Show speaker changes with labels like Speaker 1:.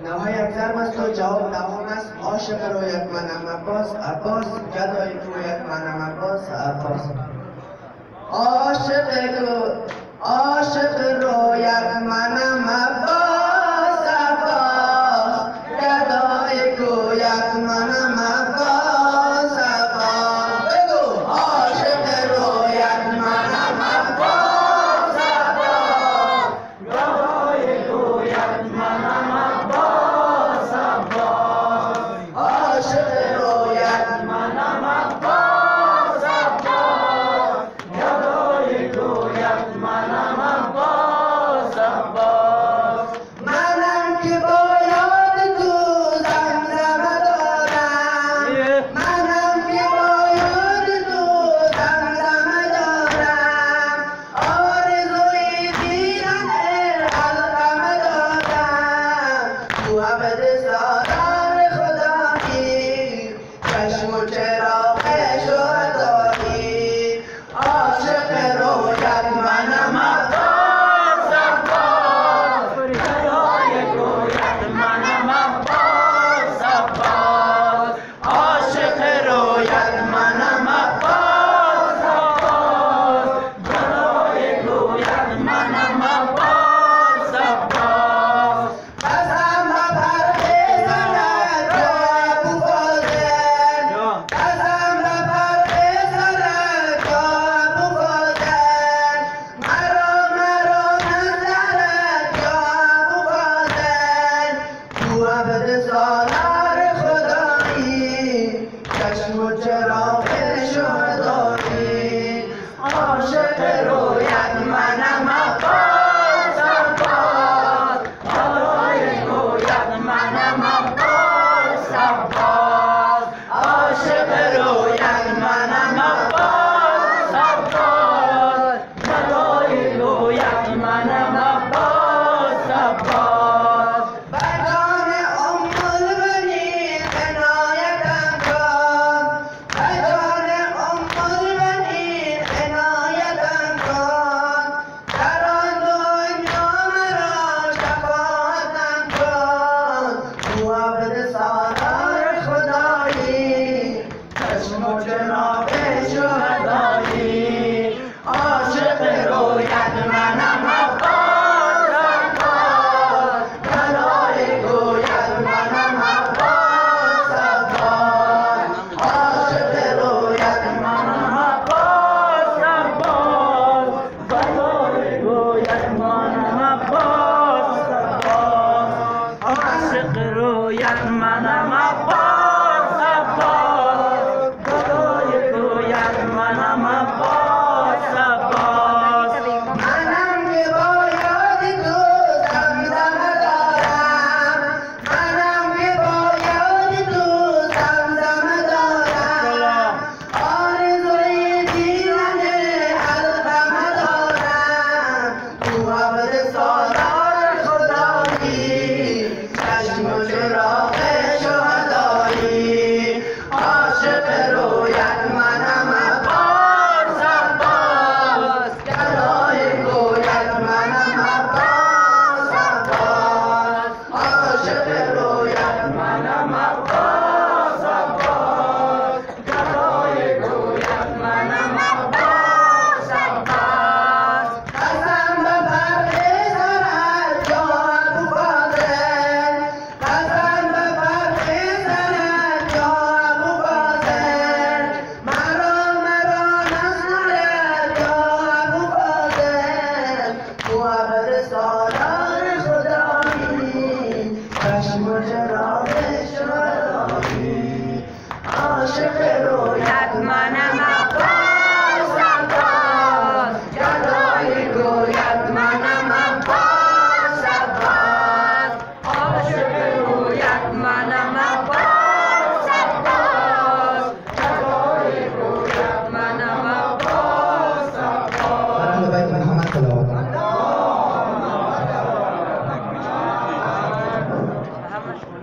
Speaker 1: نهایت ضرب است و جواب دوام است. عاشق رویت منم عباس عباس، گدای کویت منم عباس عباس. عاشق رویت منم عباس عباس، گدای کویت منم عباس عباس. بگو عاشق رویت منم عباس عباس، گدای کویت منم عباس عباس. عاشق رویت منم عباس عباس، گدای کویت منم عباس عباس. منم که باید تو زمزمه دارم، منم که باید تو زمزمه دارم. آرزوی دیدن علقمه دارم، تو ابد سالار خدایی، چشم و چراغ شهدایی. عاشق رویت منم عباس عباس، گدای کویت منم عباس عباس. عاشق رویت منم عباس عباس، گدای کویت منم عباس عباس. قسم بر پسرت یا ابوالفضل، قسم بر پسرت یا ابوالفضل. مرا نظرت یا ابوالفضل، تو ابد سالار خدایی، چشم و چراغ شهدایی. عاشق رویت منم عباس عباس، گدای کویت منم عباس عباس. عاشق رویت منم عباس عباس، گدای کویت منم عباس عباس. بر جان ام البنین عنایتم کن، بر جان ام البنین عنایتم کن. در آن دنیا مرا شفاعتم کن، تو ابد سالار خدایی، چشم و چراغ شهدایی. عاشق رویت منم عباس عباس، گدای کویت منم عباس عباس. عاشق رویت منم عباس عباس، گدای کویت منم عباس عباس. عاشق رویت منم عباس